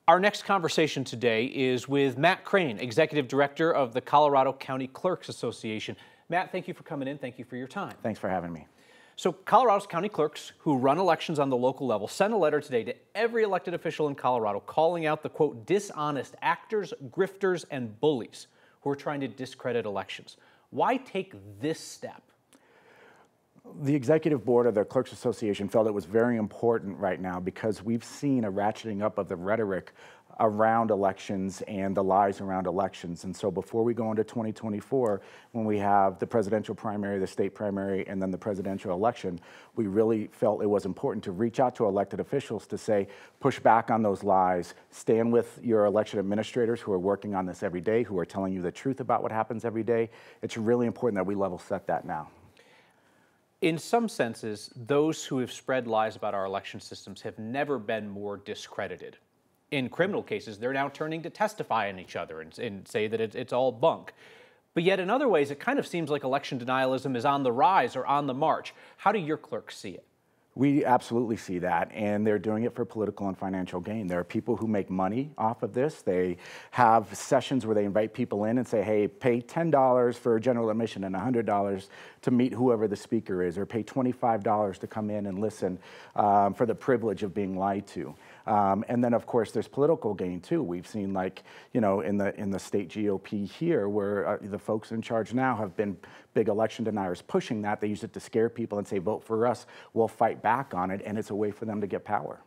Our next conversation today is with Matt Crane, Executive Director of the Colorado County Clerks Association. Matt, thank you for coming in. Thank you for your time. Thanks for having me. So Colorado's county clerks who run elections on the local level sent a letter today to every elected official in Colorado calling out the, quote, dishonest actors, grifters, and bullies who are trying to discredit elections. Why take this step? The executive board of the Clerks Association felt it was very important right now because we've seen a ratcheting up of the rhetoric around elections and the lies around elections. And so before we go into 2024, when we have the presidential primary, the state primary, and then the presidential election, we really felt it was important to reach out to elected officials to say, push back on those lies, stand with your election administrators who are working on this every day, who are telling you the truth about what happens every day. It's really important that we level set that now. In some senses, those who have spread lies about our election systems have never been more discredited. In criminal cases, they're now turning to testify on each other and say that it's all bunk. But yet in other ways, it kind of seems like election denialism is on the rise or on the march. How do your clerks see it? We absolutely see that, and they're doing it for political and financial gain. There are people who make money off of this. They have sessions where they invite people in and say, hey, pay $10 for general admission and $100 to meet whoever the speaker is, or pay $25 to come in and listen for the privilege of being lied to. And then, of course, there's political gain, too. We've seen, like, you know, in the state GOP here, where the folks in charge now have been big election deniers pushing that. They use it to scare people and say, vote for us, we'll fight back on it, and it's a way for them to get power.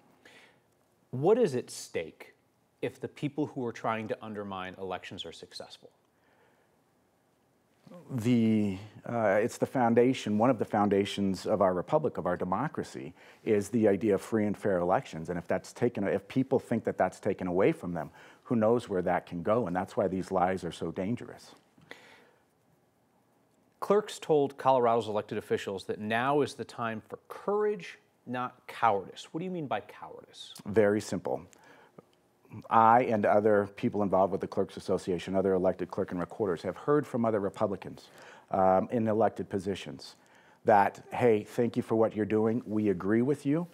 What is at stake if the people who are trying to undermine elections are successful? It's the foundation, one of the foundations of our republic, of our democracy, is the idea of free and fair elections. And if people think that that's taken away from them, who knows where that can go? And that's why these lies are so dangerous. Clerks told Colorado's elected officials that now is the time for courage, not cowardice. What do you mean by cowardice? Very simple. I and other people involved with the Clerks Association, other elected clerk and recorders, have heard from other Republicans in elected positions that, hey, thank you for what you're doing. We agree with you,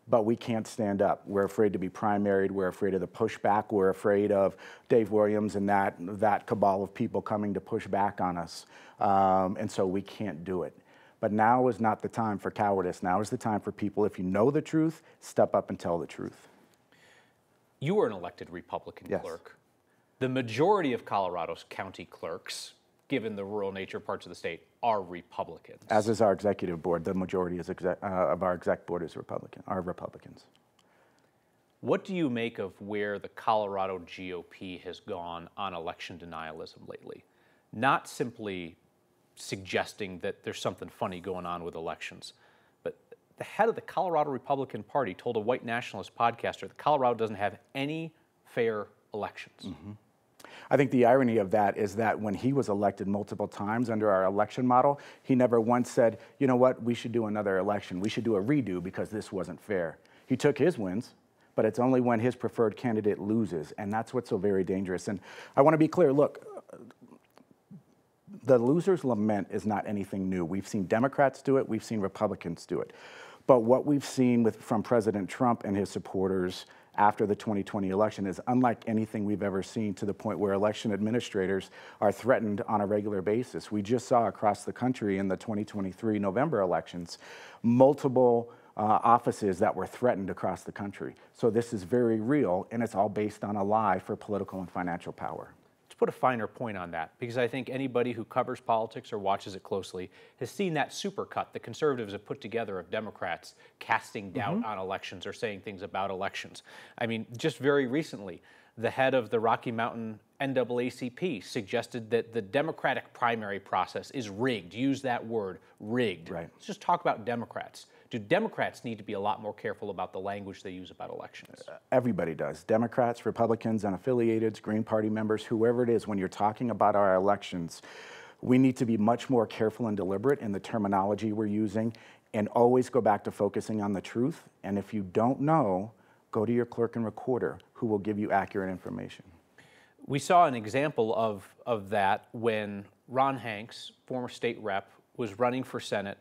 but we can't stand up. We're afraid to be primaried. We're afraid of the pushback. We're afraid of Dave Williams and that cabal of people coming to push back on us. And so we can't do it. But now is not the time for cowardice. Now is the time for people, if you know the truth, step up and tell the truth. You are an elected Republican clerk. The majority of Colorado's county clerks, given the rural nature parts of the state, are Republicans. As is our executive board. The majority of our exec board is Republicans. What do you make of where the Colorado GOP has gone on election denialism lately? Not simply suggesting that there's something funny going on with elections, but the head of the Colorado Republican Party told a white nationalist podcaster that Colorado doesn't have any fair elections. Mm-hmm. I think the irony of that is that when he was elected multiple times under our election model, he never once said, you know what, we should do another election. We should do a redo because this wasn't fair. He took his wins, but it's only when his preferred candidate loses, and that's what's so very dangerous. And I want to be clear, look, the loser's lament is not anything new. We've seen Democrats do it. We've seen Republicans do it. But what we've seen from President Trump and his supporters after the 2020 election is unlike anything we've ever seen, to the point where election administrators are threatened on a regular basis. We just saw across the country in the 2023 November elections, multiple offices that were threatened across the country. So this is very real, and it's all based on a lie for political and financial power. Put a finer point on that, because I think anybody who covers politics or watches it closely has seen that supercut the conservatives have put together of Democrats casting doubt on elections or saying things about elections. I mean, just very recently, the head of the Rocky Mountain NAACP suggested that the Democratic primary process is rigged. Use that word, rigged. Right. Let's just talk about Democrats. Do Democrats need to be a lot more careful about the language they use about elections? Everybody does. Democrats, Republicans, unaffiliated, Green Party members, whoever it is, when you're talking about our elections, we need to be much more careful and deliberate in the terminology we're using, and always go back to focusing on the truth. And if you don't know, go to your clerk and recorder, who will give you accurate information. We saw an example of that when Ron Hanks, former state rep, was running for Senate,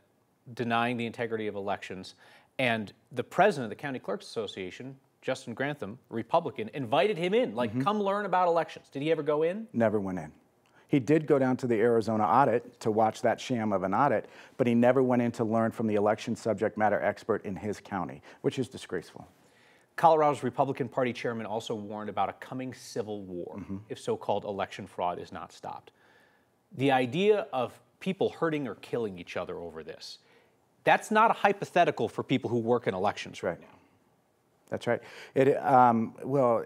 denying the integrity of elections, and the president of the County Clerks Association Justin Grantham, a Republican, invited him in, like, come learn about elections. Did he ever go in? Never went in. He did go down to the Arizona audit to watch that sham of an audit, but he never went in to learn from the election subject matter expert in his county, which is disgraceful. Colorado's Republican Party chairman also warned about a coming civil war if so-called election fraud is not stopped. The idea of people hurting or killing each other over this, that's not a hypothetical for people who work in elections right now. That's right. Well,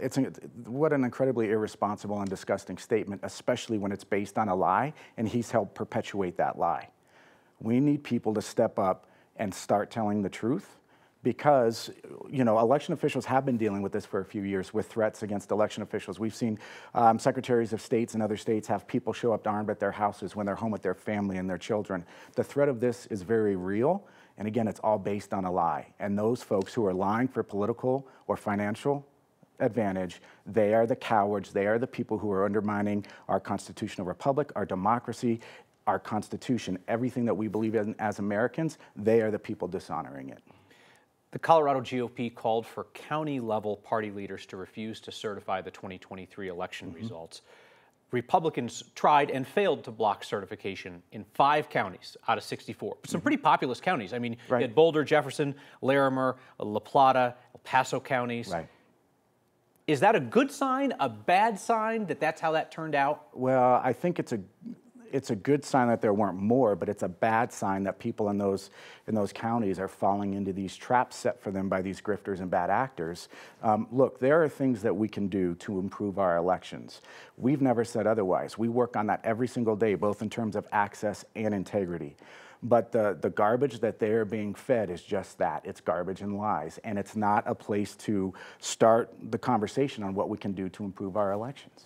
what an incredibly irresponsible and disgusting statement, especially when it's based on a lie, and he's helped perpetuate that lie. We need people to step up and start telling the truth, because, you know, election officials have been dealing with this for a few years with threats against election officials. We've seen secretaries of states in other states have people show up armed at their houses when they're home with their family and their children. The threat of this is very real. And again, it's all based on a lie. And those folks who are lying for political or financial advantage, they are the cowards. They are the people who are undermining our constitutional republic, our democracy, our Constitution, everything that we believe in as Americans. They are the people dishonoring it. The Colorado GOP called for county-level party leaders to refuse to certify the 2023 election results. Republicans tried and failed to block certification in 5 counties out of 64. Some pretty populous counties. I mean, you had Boulder, Jefferson, Larimer, La Plata, El Paso counties. Right. Is that a good sign, a bad sign that that's how that turned out? Well, I think it's a good sign that there weren't more, but it's a bad sign that people in those counties are falling into these traps set for them by these grifters and bad actors. Look, there are things that we can do to improve our elections. We've never said otherwise. We work on that every single day, both in terms of access and integrity. But the garbage that they are being fed is just that. It's garbage and lies. And it's not a place to start the conversation on what we can do to improve our elections.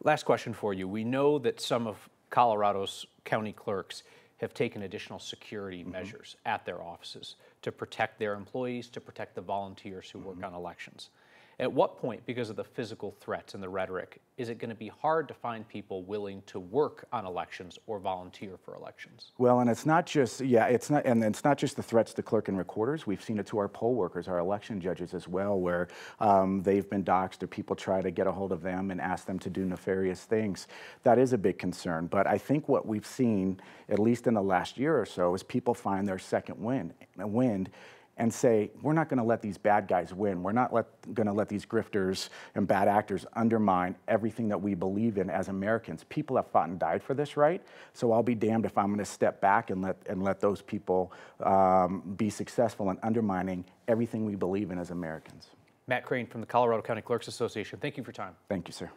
Last question for you. We know that some of Colorado's county clerks have taken additional security measures at their offices to protect their employees, to protect the volunteers who work on elections. At what point, because of the physical threats and the rhetoric, is it going to be hard to find people willing to work on elections or volunteer for elections? Well, and it's not just, and it's not just the threats to clerk and recorders. We've seen it to our poll workers, our election judges as well, where they've been doxxed or people try to get a hold of them and ask them to do nefarious things. That is a big concern. But I think what we've seen, at least in the last year or so, is people find their second wind and say, we're not going to let these bad guys win. We're not going to let these grifters and bad actors undermine everything that we believe in as Americans. People have fought and died for this right, so I'll be damned if I'm going to step back and let those people be successful in undermining everything we believe in as Americans. Matt Crane from the Colorado County Clerks Association, thank you for your time. Thank you, sir.